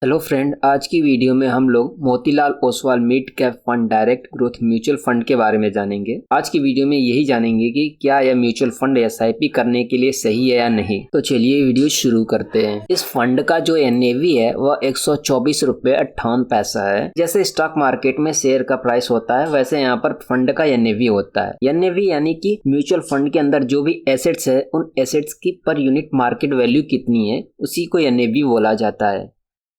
Hello friend, आज की video में हम लोग Motilal Oswal mid cap fund direct growth mutual fund के बारे में जानेंगे। आज की वीडियो में यही जानेंगे कि क्या यह म्यूचुअल फंड एसआईपी करने के लिए सही है या नहीं। तो चलिए वीडियो शुरू करते हैं। इस फंड का जो एनएवी है वह 124 रुपए 58 पैसा है। जैसे स्टॉक मार्केट में शेयर का प्राइस होता है वैसे यहाँ पर फंड का एनएवी होता है। एनएवी यानी कि म्यूचुअल फंड के अंदर जो भी एसेट्स है उन एसेट्स की पर यूनिट मार्केट वैल्यू कितनी है उसी को एनएवी बोला जाता है।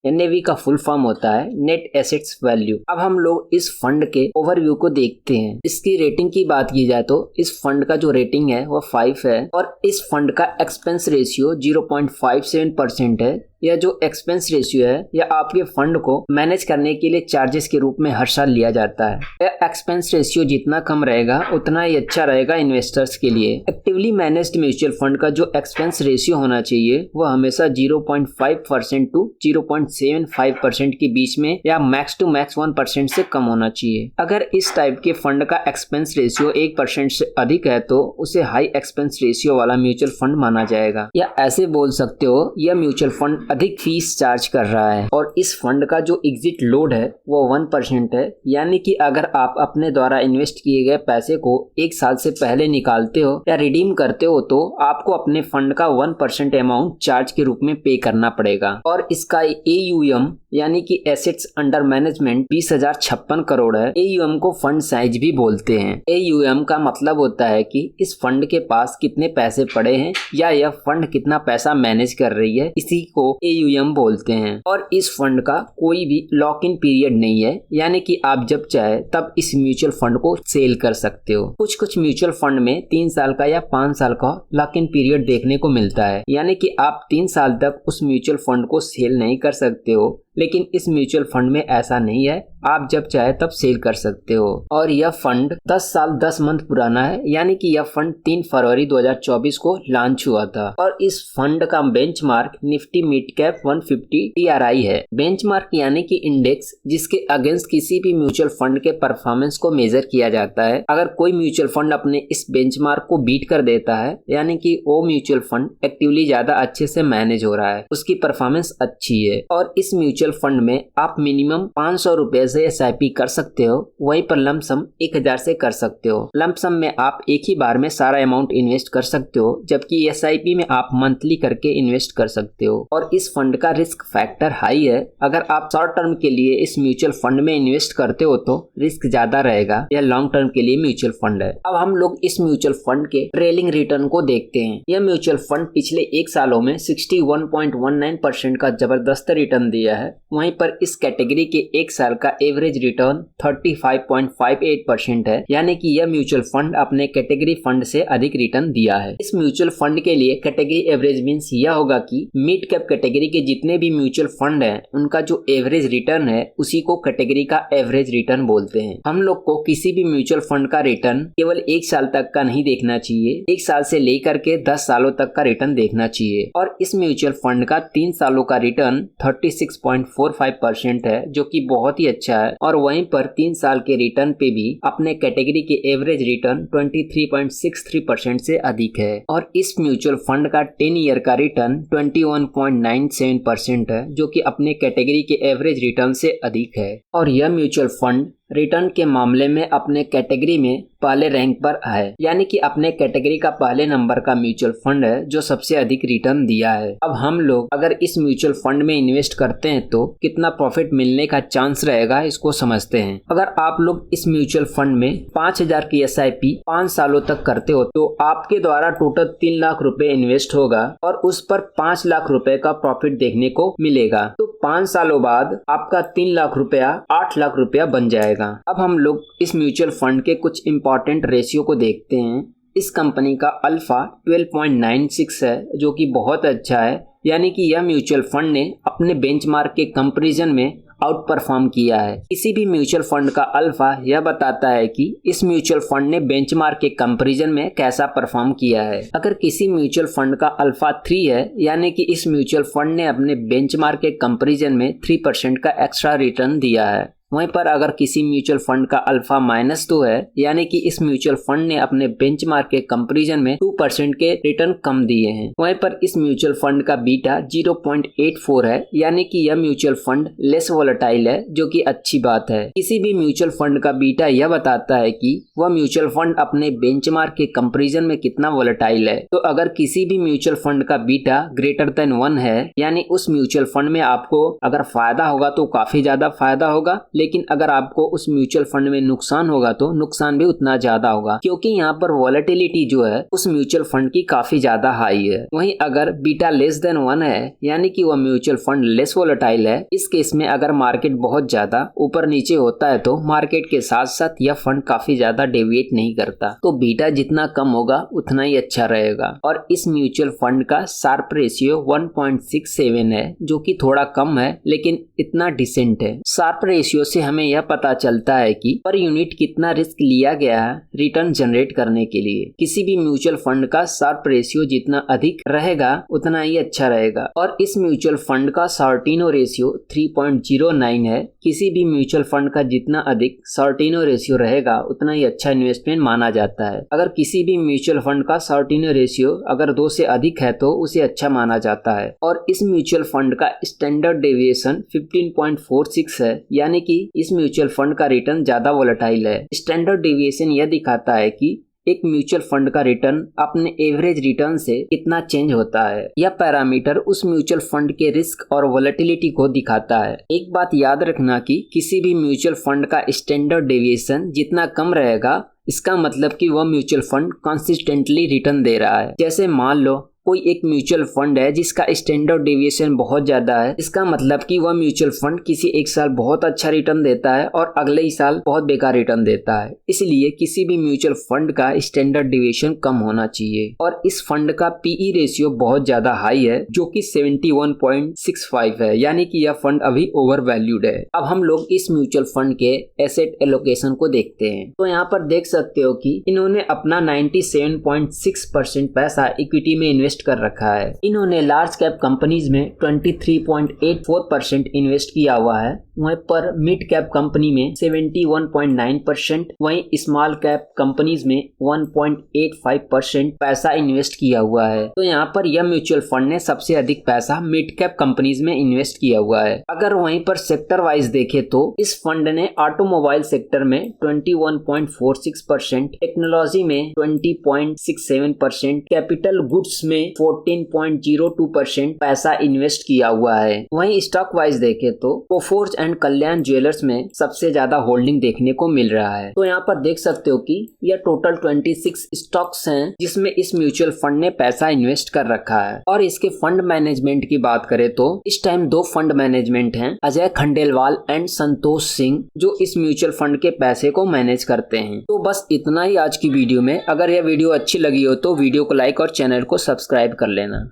एनएवी का फुल फॉर्म होता है नेट एसेट्स वैल्यू। अब हम लोग इस फंड के ओवरव्यू को देखते हैं। इसकी रेटिंग की बात की जाए तो इस फंड का जो रेटिंग है वो 5 है और इस फंड का एक्सपेंस रेशियो 0.57% है। यह जो एक्सपेंस रेशियो है यह आपके फंड को मैनेज करने के लिए चार्जेस के रूप में हर साल लिया जाता है। यह एक्सपेंस रेशियो जितना कम रहेगा उतना ही अच्छा रहेगा इन्वेस्टर्स के लिए। एक्टिवली मैनेज्ड म्यूचुअल फंड का जो एक्सपेंस रेशियो होना चाहिए वह हमेशा 0.5% टू 0.75% के बीच में या मैक्स टू मैक्स 1% से कम होना चाहिए। अगर इस टाइप के फंड का एक्सपेंस रेशियो 1% से अधिक है तो उसे हाई एक्सपेंस रेशियो वाला म्यूचुअल फंड माना जाएगा। या ऐसे बोल सकते हो यह म्यूचुअल फंड अधिक फीस चार्ज कर रहा है। और इस फंड का जो एग्जिट लोड है वो 1% है, यानी कि अगर आप अपने द्वारा इन्वेस्ट किए गए पैसे को 1 साल से पहले निकालते हो या रिडीम करते हो तो आपको अपने फंड का 1% अमाउंट चार्ज के रूप में पे करना पड़ेगा। और इसका AUM यानी कि एसेट्स अंडर मैनेजमेंट 20,056 करोड़ है। AUM को फंड साइज भी बोलते हैं। AUM का मतलब होता है कि इस फंड के पास कितने पैसे पड़े हैं या यह फंड कितना पैसा मैनेज कर रही है, इसी को AUM बोलते हैं। और इस फंड का कोई भी लॉक इन पीरियड नहीं है, यानी कि आप जब चाहे तब इस म्यूचुअल फंड को सेल कर सकते हो। कुछ म्यूचुअल फंड में 3 साल का या 5 साल का लॉक इन पीरियड देखने को मिलता है, यानी कि आप 3 साल तक उस म्यूचुअल फंड को सेल नहीं कर सकते हो। लेकिन इस म्यूचुअल फंड में ऐसा नहीं है, आप जब चाहे तब सेल कर सकते हो। और यह फंड 10 साल 10 मंथ पुराना है, यानी कि यह फंड 3 फरवरी 2024 को लॉन्च हुआ था। और इस फंड का benchmark Nifty mid cap 150 TRI है। बेंचमार्क यानी कि इंडेक्स जिसके अगेंस्ट किसी भी म्यूचुअल फंड के परफॉर्मेंस को मेजर किया जाता है। अगर कोई म्यूचुअल फंड अपने इस बेंचमार्क को बीट कर देता है, यानी कि वो म्यूचुअल फंड एक्टिवली ज्यादा अच्छे से मैनेज हो रहा है, उसकी परफॉर्मेंस अच्छी है। और इस म्यूचुअल फंड में आप मिनिमम 500 रुपए से SIP कर सकते हो, वहीं पर लमसम 1000 से कर सकते हो। लमसम में आप एक ही बार में सारा अमाउंट इन्वेस्ट कर सकते हो, जबकि SIP में आप मंथली करके इन्वेस्ट कर सकते हो। और इस फंड का रिस्क फैक्टर हाई है। अगर आप शॉर्ट टर्म के लिए इस म्यूचुअल फंड में इन्वेस्ट करते हो तो रिस्क ज्यादा रहेगा। यह लॉन्ग टर्म के लिए म्यूचुअल फंड है। अब हम लोग इस म्यूचुअल फंड के ट्रेलिंग रिटर्न को देखते हैं। यह म्यूचुअल फंड पिछले 1 सालों में 61.19% का जबरदस्त रिटर्न दिया है। वहीं पर इस कैटेगरी के 1 साल का एवरेज रिटर्न 35.58% है, यानी कि यह म्यूचुअल फंड अपने कैटेगरी फंड से अधिक रिटर्न दिया है। इस म्यूचुअल फंड के लिए कैटेगरी एवरेज मींस यह होगा कि मिड कैप कैटेगरी के जितने भी म्यूचुअल फंड हैं उनका जो एवरेज रिटर्न है उसी को कैटेगरी का एवरेज रिटर्न बोलते हैं। हम लोग को किसी भी म्यूचुअल फंड का रिटर्न केवल 1 साल तक का नहीं देखना चाहिए, 1 साल से लेकर के 10 सालों तक का रिटर्न देखना चाहिए। और इस म्यूचुअल फंड का 3 सालों का रिटर्न 36.45% है, जो कि बहुत ही अच्छा है। और वहीं पर 3 साल के रिटर्न पे भी अपने कैटेगरी के एवरेज रिटर्न 23.63% से अधिक है। और इस म्यूचुअल फंड का 10 ईयर का रिटर्न 21.97% है, जो कि अपने कैटेगरी के एवरेज रिटर्न से अधिक है। और यह म्यूचुअल फंड रिटर्न के मामले में अपने कैटेगरी में पहले रैंक पर है, यानी कि अपने कैटेगरी का पहले नंबर का म्यूचुअल फंड है जो सबसे अधिक रिटर्न दिया है। अब हम लोग अगर इस म्यूचुअल फंड में इन्वेस्ट करते हैं तो कितना प्रॉफिट मिलने का चांस रहेगा इसको समझते हैं। अगर आप लोग इस म्यूचुअल फंड में 5000 की SIP 5 सालों तक करते हो तो आपके द्वारा टोटल 3 लाख रुपए इन्वेस्ट होगा और उस पर 5 लाख रुपए का प्रॉफिट देखने को मिलेगा। तो 5 सालों बाद आपका 3 लाख रुपया 8 लाख रुपया बन जाएगा। अब हम लोग इस म्यूचुअल फंड के कुछ इंपॉर्टेंट रेशियो को देखते हैं। इस कंपनी का अल्फा 12.96 है, जो कि बहुत अच्छा है, यानी कि यह म्यूचुअल फंड ने अपने बेंचमार्क के कंपैरिजन में आउट परफॉर्म किया है। किसी भी म्यूचुअल फंड का अल्फा यह बताता है कि इस म्यूचुअल फंड ने बेंचमार्क के कंपैरिजन में कैसा परफॉर्म किया है। अगर किसी म्यूचुअल फंड का अल्फा 3 है, यानी कि इस म्यूचुअल फंड ने अपने बेंचमार्क के कंपैरिजन में 3% का एक्स्ट्रा रिटर्न दिया है। वहीं पर अगर किसी म्यूचुअल फंड का अल्फा -2 है, यानी कि इस म्यूचुअल फंड ने अपने बेंचमार्क के कंपैरिजन में 2% के रिटर्न कम दिए हैं। वहीं पर इस म्यूचुअल फंड का बीटा 0.84 है, यानी कि यह म्यूचुअल फंड लेस वोलेटाइल है, जो कि अच्छी बात है। किसी भी म्यूचुअल फंड का बीटा यह बताता है कि वह म्यूचुअल फंड अपने बेंचमार्क के कंपैरिजन में कितना वोलेटाइल है। तो अगर किसी भी म्यूचुअल फंड का बीटा ग्रेटर देन 1 है, यानी उस म्यूचुअल फंड में आपको अगर फायदा होगा तो काफी ज्यादा फायदा होगा, लेकिन अगर आपको उस म्यूचुअल फंड में नुकसान होगा तो नुकसान भी उतना ज्यादा होगा, क्योंकि यहाँ पर वॉलेटिलिटी जो है उस म्यूचुअल फंड की काफी ज्यादा हाई है। वहीं अगर बीटा लेस देन 1 है, यानी कि वह म्यूचुअल फंड लेस वोलेटाइल है, इस केस में अगर मार्केट बहुत ज्यादा ऊपर नीचे होता है तो मार्केट के साथ साथ यह फंड काफी ज्यादा डेविएट नहीं करता। तो बीटा जितना कम होगा उतना ही अच्छा रहेगा। और इस म्यूचुअल फंड का शार्प रेशियो 1.67 है, जो कि थोड़ा कम है लेकिन इतना डिसेंट है। शार्प रेशियो से हमें यह पता चलता है कि पर यूनिट कितना रिस्क लिया गया है रिटर्न जनरेट करने के लिए। किसी भी म्यूचुअल फंड का शार्प रेशियो जितना अधिक रहेगा उतना ही अच्छा रहेगा। और इस म्यूचुअल फंड का सॉर्टिनो रेशियो 3.09 है। किसी भी म्यूचुअल फंड का जितना अधिक सॉर्टिनो रेशियो रहेगा उतना ही अच्छा इन्वेस्टमेंट माना जाता है। अगर किसी भी म्यूचुअल फंड का सॉर्टिनो रेशियो अगर 2 से अधिक है तो उसे अच्छा माना जाता है। और इस म्यूचुअल फंड का स्टैंडर्ड डेविएशन 15.46 है, यानी कि इस म्यूचुअल फंड का रिटर्न ज्यादा वोलेटाइल है। स्टैंडर्ड डेविएशन यह दिखाता है कि एक म्यूचुअल फंड का रिटर्न अपने एवरेज रिटर्न से कितना चेंज होता है। यह पैरामीटर उस म्यूचुअल फंड के रिस्क और वोलेटिलिटी को दिखाता है। एक बात याद रखना कि किसी भी म्यूचुअल फंड का स्टैंडर्ड डेविएशन जितना कम रहेगा, इसका मतलब कि वह म्यूचुअल फंड कंसिस्टेंटली रिटर्न दे रहा है। जैसे मान लो कोई एक म्यूचुअल फंड है जिसका स्टैंडर्ड डेविएशन बहुत ज्यादा है, इसका मतलब कि वह म्यूचुअल फंड किसी एक साल बहुत अच्छा रिटर्न देता है और अगले ही साल बहुत बेकार रिटर्न देता है। इसलिए किसी भी म्यूचुअल फंड का स्टैंडर्ड डेविएशन कम होना चाहिए। और इस फंड का पीई रेशियो बहुत ज्यादा हाई है, जो कि 71.65 है, यानी कि यह फंड अभी ओवर वैल्यूड है। अब हम लोग इस म्यूचुअल फंड के एसेट एलोकेशन को देखते हैं। तो यहाँ पर देख सकते हो कि इन्होंने अपना 97.6% पैसा इक्विटी में इन्वेस्ट कर रखा है। इन्होंने लार्ज कैप कंपनीज में 23.84% इन्वेस्ट किया हुआ है। वहीं पर मिड कैप कंपनी में 71.9%, वहीं स्मॉल कैप कंपनीज में 1.85% पैसा इन्वेस्ट किया हुआ है। तो यहाँ पर यह म्यूचुअल फंड ने सबसे अधिक पैसा मिड कैप कंपनीज में इन्वेस्ट किया हुआ है। अगर वहीं पर सेक्टर वाइज देखे तो इस फंड ने ऑटोमोबाइल सेक्टर में 21.46%, टेक्नोलॉजी में 20.67%, कैपिटल गुड्स में 14.02% पैसा इन्वेस्ट किया हुआ है। वहीं स्टॉक वाइज देखे तो कोफोर्ज एंड कल्याण ज्वेलर्स में सबसे ज्यादा होल्डिंग देखने को मिल रहा है। तो यहाँ पर देख सकते हो कि यह टोटल 26 स्टॉक्स हैं जिसमें इस म्यूचुअल फंड ने पैसा इन्वेस्ट कर रखा है। और इसके फंड मैनेजमेंट की बात करें तो इस टाइम 2 फंड मैनेजमेंट हैं, अजय खंडेलवाल एंड संतोष सिंह, जो इस म्यूचुअल फंड के पैसे को मैनेज करते हैं। तो बस इतना ही आज की वीडियो में। अगर यह वीडियो अच्छी लगी हो तो वीडियो को लाइक और चैनल को सब्सक्राइब कर लेना।